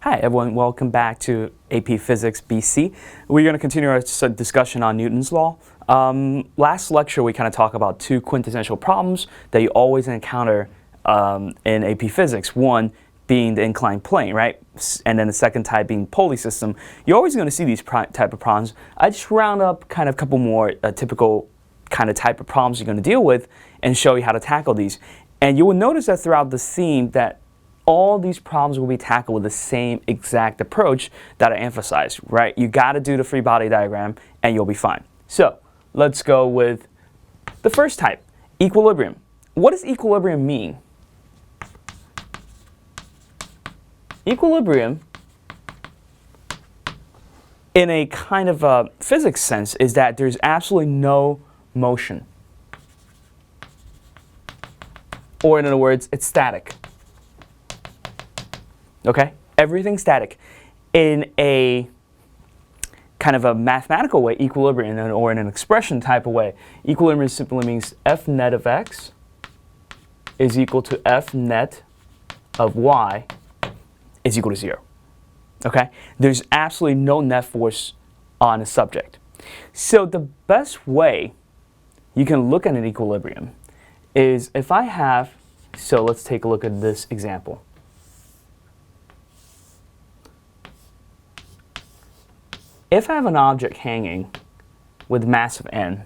Hi everyone, welcome back to AP Physics BC. We're going to continue our discussion on Newton's Law. Last lecture we kind of talked about two quintessential problems that you always encounter in AP Physics. One being the inclined plane, right? And then the second type being pulley system. You're always going to see these type of problems. I just round up kind of a couple more typical kind of type of problems you're going to deal with and show you how to tackle these. And you will notice that throughout the theme that all these problems will be tackled with the same exact approach that I emphasized, right? You got to do the free body diagram and you'll be fine. So let's go with the first type, equilibrium. What does equilibrium mean? Equilibrium, in a kind of a physics sense, is that there's absolutely no motion. Or in other words, it's static. Okay? Everything's static. In a kind of a mathematical way, equilibrium, or in an expression type of way, equilibrium simply means F net of x is equal to F net of y is equal to 0. Okay? There's absolutely no net force on a subject. So the best way you can look at an equilibrium is if I have, so let's take a look at this example. If I have an object hanging with mass of n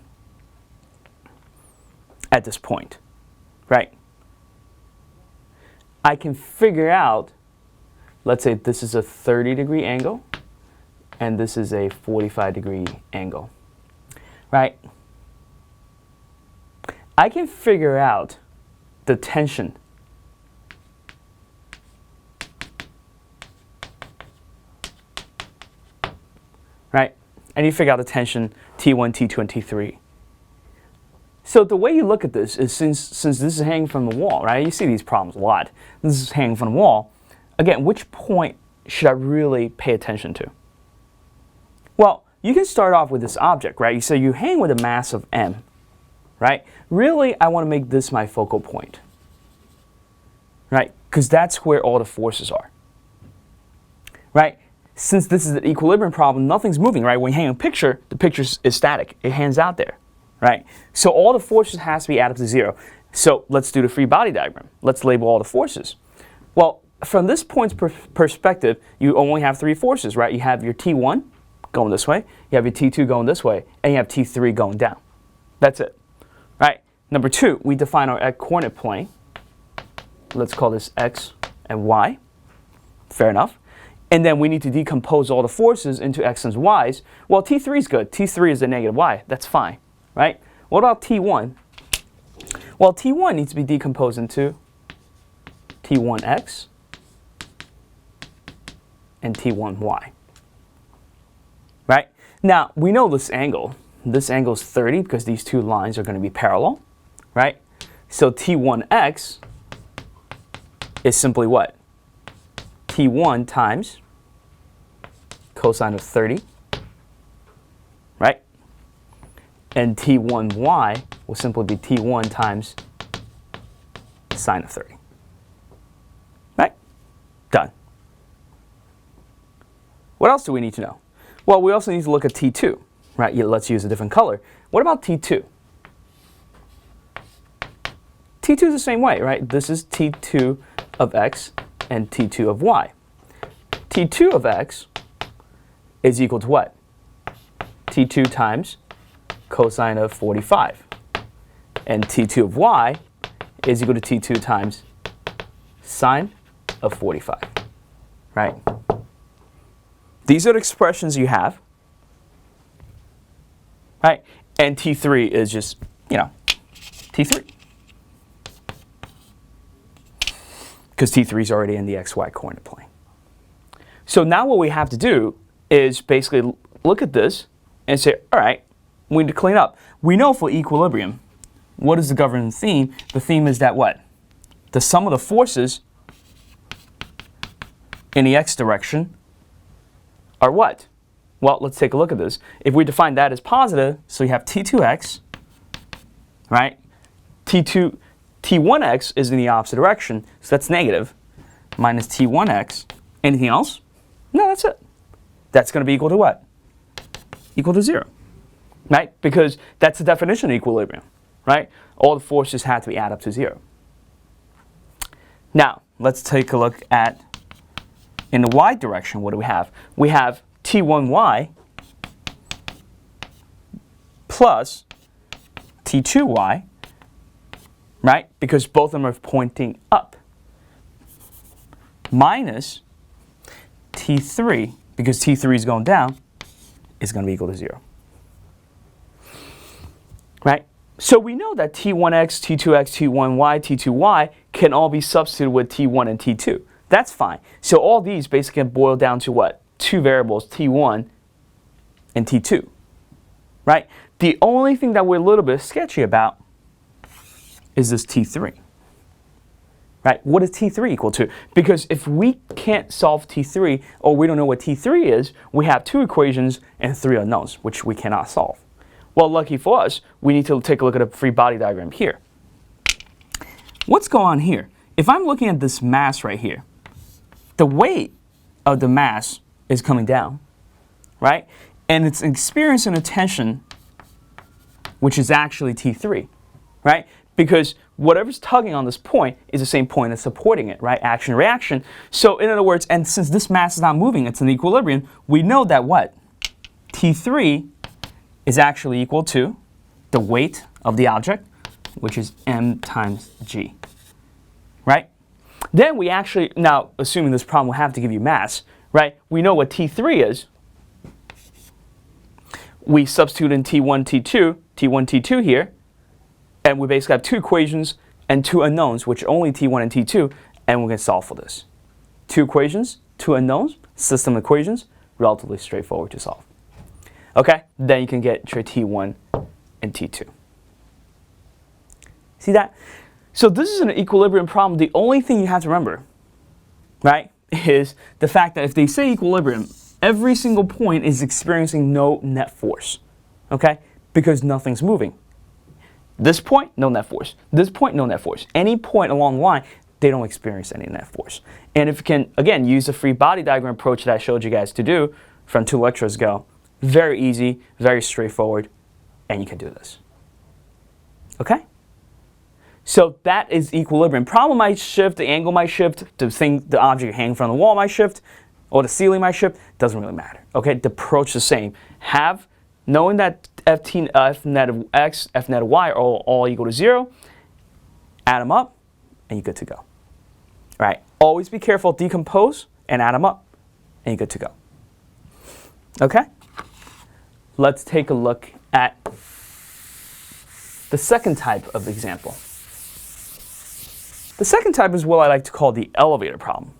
at this point, right, I can figure out, let's say this is a 30-degree angle and this is a 45-degree angle, right? I can figure out the tension right? And you figure out the tension T1, T2, and T3. So the way you look at this is since this is hanging from the wall, right? You see these problems a lot. This is hanging from the wall. Again, which point should I really pay attention to? Well, you can start off with this object, right? So you hang with a mass of m, right? Really, I want to make this my focal point, right? Because that's where all the forces are, right? Since this is an equilibrium problem, nothing's moving, right? When you hang a picture, the picture is static. It hangs out there, right? So all the forces has to be added to 0. So let's do the free body diagram. Let's label all the forces. Well, from this point's perspective, you only have 3 forces, right? You have your T1 going this way, you have your T2 going this way, and you have T3 going down. That's it, right? Number 2, we define our coordinate plane. Let's call this X and Y. Fair enough. And then we need to decompose all the forces into x and y's. Well, T3 is good. T3 is a negative y. That's fine, right? What about T1? Well, T1 needs to be decomposed into T1x and T1y, right? Now, we know this angle. This angle is 30 because these two lines are going to be parallel, right? So T1x is simply what? T1 times cosine of 30, right? And T1y will simply be T1 times sine of 30, right? Done. What else do we need to know? Well, we also need to look at T2, right? Yeah, let's use a different color. What about T2? T2 is the same way, right? This is T2 of x and T2 of y. T2 of x is equal to what? T2 times cosine of 45. And T2 of y is equal to T2 times sine of 45, right? These are the expressions you have, right? And T3 is just, T3. Because T3 is already in the xy coordinate plane. So now what we have to do is basically look at this and say, all right, we need to clean up. We know for equilibrium, what is the governing theme? The theme is that what? The sum of the forces in the x direction are what? Well, let's take a look at this. If we define that as positive, so you have T2x, right? T1x is in the opposite direction, so that's negative, minus T1x. Anything else? No, that's it. That's going to be equal to what? Equal to 0, right? Because that's the definition of equilibrium, right? All the forces have to be added up to 0. Now, let's take a look at, in the y direction, what do we have? We have T1y plus T2y, right? Because both of them are pointing up, minus T3, because T3 is going down, is going to be equal to 0. Right? So we know that T1x, T2x, T1y, T2y can all be substituted with T1 and T2. That's fine. So all these basically boil down to what? Two variables, T1 and T2. Right? The only thing that we're a little bit sketchy about is this T3. Right? What is T3 equal to? Because if we can't solve T3, or we don't know what T3 is, we have two equations and three unknowns, which we cannot solve. Well, lucky for us, we need to take a look at a free body diagram here. What's going on here? If I'm looking at this mass right here, the weight of the mass is coming down, right? And it's experiencing a tension, which is actually T3, right? Because whatever's tugging on this point is the same point that's supporting it, right? Action, reaction. So in other words, and since this mass is not moving, it's in equilibrium, we know that what? T3 is actually equal to the weight of the object, which is m times g, right? Then we actually, now assuming this problem will have to give you mass, right? We know what T3 is. We substitute in T1, T2 here, and we basically have two equations and two unknowns, which are only T1 and T2, and we're going to solve for this. Two equations, two unknowns, system equations, relatively straightforward to solve. Okay, then you can get your T1 and T2. See that? So this is an equilibrium problem. The only thing you have to remember, right, is the fact that if they say equilibrium, every single point is experiencing no net force, okay, because nothing's moving. This point, no net force. This point, no net force. Any point along the line, they don't experience any net force. And if you can, again, use the free body diagram approach that I showed you guys to do from 2 lectures ago, very easy, very straightforward, and you can do this. Okay? So that is equilibrium. Problem might shift, the angle might shift, the object hanging from the wall might shift, or the ceiling might shift, doesn't really matter. Okay? The approach is the same. Knowing that f net of x, f net of y are all equal to 0, add them up, and you're good to go. All right? Always be careful, decompose, and add them up, and you're good to go. Okay? Let's take a look at the second type of example. The second type is what I like to call the elevator problem.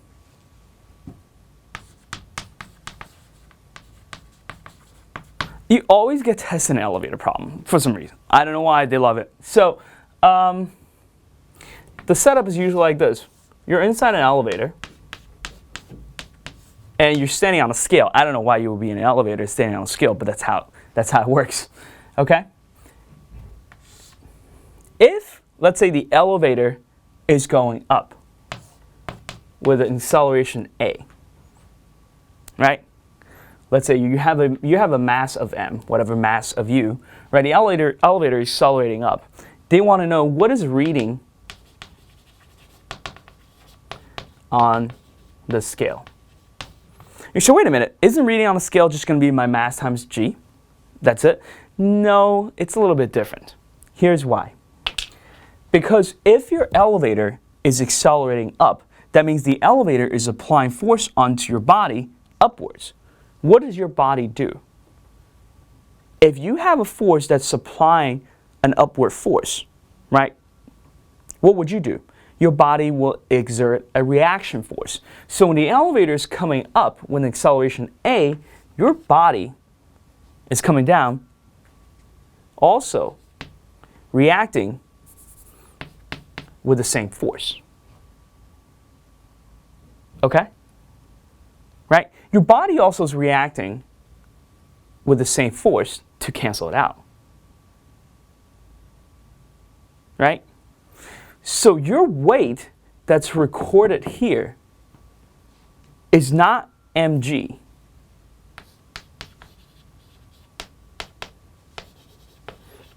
You always get tested in an elevator problem for some reason. I don't know why, they love it. So the setup is usually like this. You're inside an elevator, and you're standing on a scale. I don't know why you would be in an elevator standing on a scale, but that's how it works. Okay? If, let's say, the elevator is going up with an acceleration a, right? Let's say you have a mass of m, whatever mass of u, right? The elevator is accelerating up. They want to know what is reading on the scale. So wait a minute, isn't reading on the scale just going to be my mass times g? That's it? No, it's a little bit different. Here's why. Because if your elevator is accelerating up, that means the elevator is applying force onto your body upwards. What does your body do? If you have a force that's supplying an upward force, right, what would you do? Your body will exert a reaction force. So when the elevator is coming up with an acceleration a, your body is coming down, also reacting with the same force. Okay? Right? Your body also is reacting with the same force to cancel it out. Right? So your weight that's recorded here is not mg.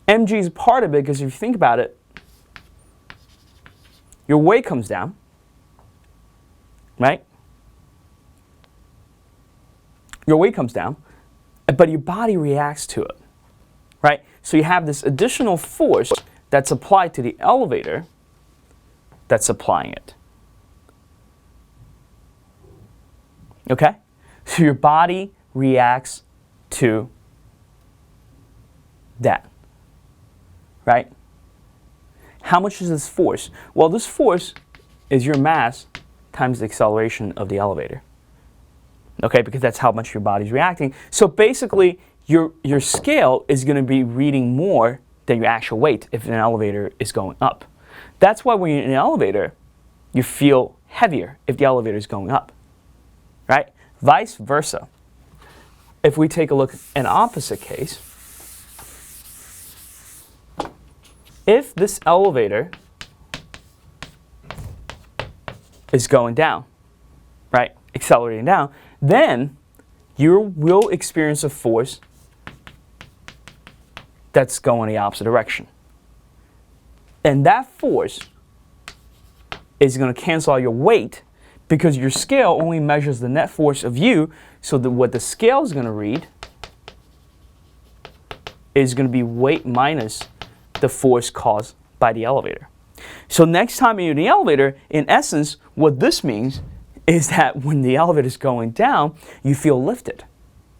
Mg is part of it because if you think about it, your weight comes down, right? Your weight comes down, but your body reacts to it, right? So you have this additional force that's applied to the elevator that's applying it. Okay? So your body reacts to that, right? How much is this force? Well, this force is your mass times the acceleration of the elevator. Okay, because that's how much your body's reacting. So basically, your scale is going to be reading more than your actual weight if an elevator is going up. That's why when you're in an elevator, you feel heavier if the elevator is going up, right? Vice versa. If we take a look at an opposite case, if this elevator is going down, right, accelerating down, then you will experience a force that's going the opposite direction. And that force is going to cancel out your weight because your scale only measures the net force of you, so that what the scale is going to read is going to be weight minus the force caused by the elevator. So next time you're in the elevator, in essence, what this means is that when the elevator is going down, you feel lifted,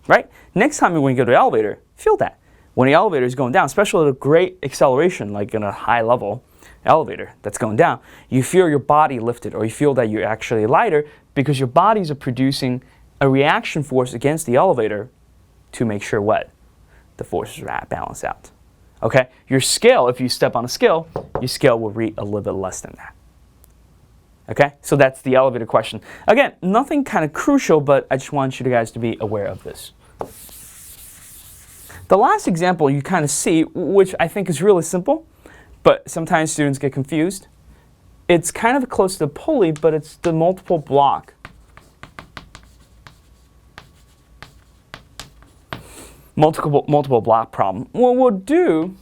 right? Next time when you go to the elevator, feel that. When the elevator is going down, especially at a great acceleration, like in a high level elevator that's going down, you feel your body lifted, or you feel that you're actually lighter because your bodies are producing a reaction force against the elevator to make sure what? The forces are balanced out. Okay? Your scale, if you step on a scale, your scale will read a little bit less than that. Okay? So that's the elevator question. Again, nothing kind of crucial, but I just want you guys to be aware of this. The last example you kind of see, which I think is really simple, but sometimes students get confused. It's kind of close to the pulley, but it's the multiple block. Multiple block problem. What we'll do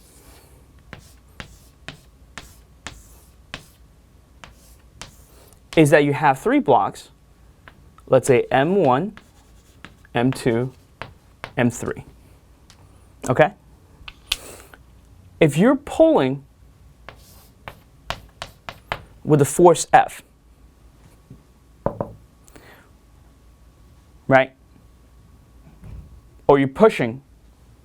is that you have 3 blocks, let's say M1, M2, M3. Okay? If you're pulling with the force F, right? Or you're pushing,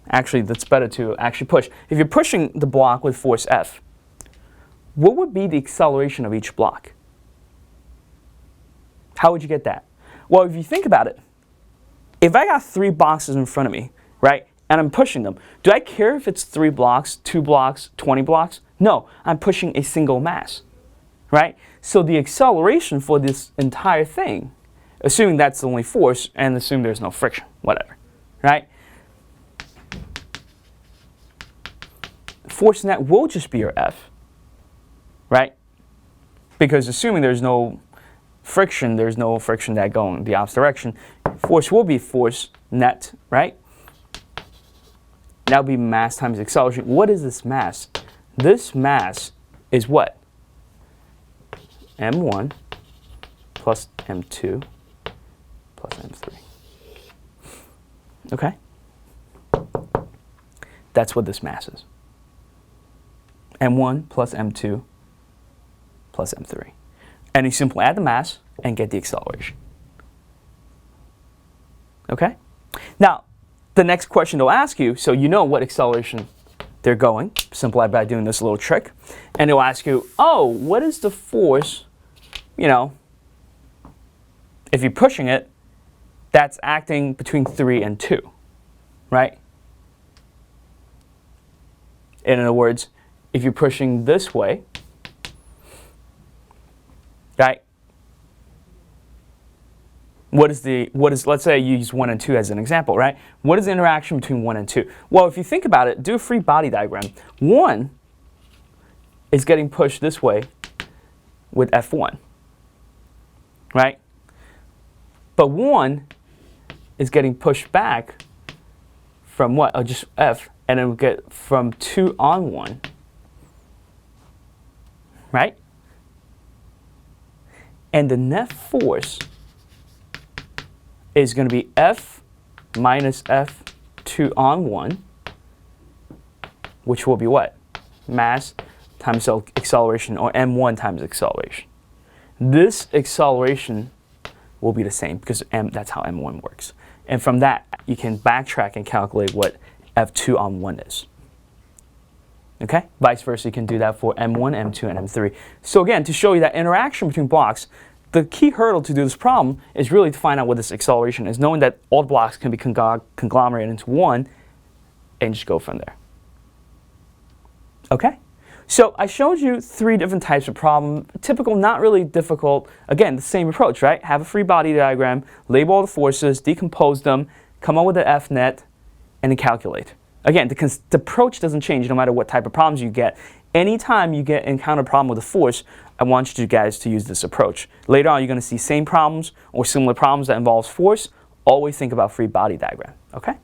actually that's better to actually push. If you're pushing the block with force F, what would be the acceleration of each block? How would you get that? Well, if you think about it, if I got 3 boxes in front of me, right, and I'm pushing them, do I care if it's 3 blocks, 2 blocks, 20 blocks? No, I'm pushing a single mass, right? So the acceleration for this entire thing, assuming that's the only force, and assume there's no friction, whatever, right? Force net will just be your F, right? Because assuming there's no friction that going the opposite direction, force will be force net, right? That would be mass times acceleration. What is this mass? This mass is what? M1 plus M2 plus M3. Okay? That's what this mass is. M1 plus M2 plus M3. And you simply add the mass and get the acceleration. Okay? Now, the next question they'll ask you, so you know what acceleration they're going, simply by doing this little trick. And they'll ask you, oh, what is the force, you know, if you're pushing it, that's acting between 3 and 2, right? In other words, if you're pushing this way, right? Let's say you use 1 and 2 as an example, right? What is the interaction between 1 and 2? Well, if you think about it, do a free body diagram. 1 is getting pushed this way with F1, right? But 1 is getting pushed back from what? Oh, just F, and then we get from 2 on 1, right? And the net force is going to be F minus F2 on 1, which will be what? Mass times acceleration, or m1 times acceleration. This acceleration will be the same because that's how m1 works. And from that, you can backtrack and calculate what F2 on 1 is. Okay? Vice versa, you can do that for m1, m2, and m3. So again, to show you that interaction between blocks, the key hurdle to do this problem is really to find out what this acceleration is, knowing that all the blocks can be conglomerated into one, and just go from there. Okay? So I showed you 3 different types of problem. Typical, not really difficult. Again, the same approach, right? Have a free body diagram, label all the forces, decompose them, come up with an F net, and then calculate. Again, the approach doesn't change no matter what type of problems you get. Anytime you encounter a problem with a force, I want you guys to use this approach. Later on, you're going to see same problems or similar problems that involves force. Always think about free body diagram, okay?